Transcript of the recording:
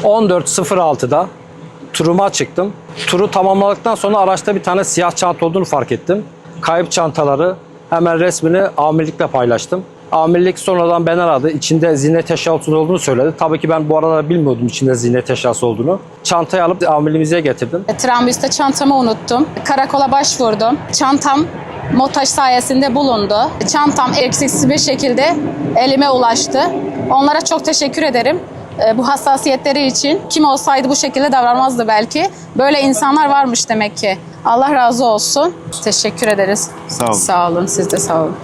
14.06'da turuma çıktım. Turu tamamladıktan sonra araçta bir tane siyah çanta olduğunu fark ettim. Kayıp çantaları hemen resmini amirlikle paylaştım. Amirlik sonradan beni aradı. İçinde ziynet eşyası olduğunu söyledi. Tabii ki ben bu arada bilmiyordum içinde ziynet eşyası olduğunu. Çantayı alıp amirliğimize getirdim. Trambüste çantamı unuttum. Karakola başvurdum. Çantam MOTAŞ sayesinde bulundu. Çantam eksiksiz bir şekilde elime ulaştı. Onlara çok teşekkür ederim. Bu hassasiyetleri için. Kim olsaydı bu şekilde davranmazdı belki. Böyle insanlar varmış demek ki. Allah razı olsun. Teşekkür ederiz. Sağ olun. Sağ olun. Siz de sağ olun.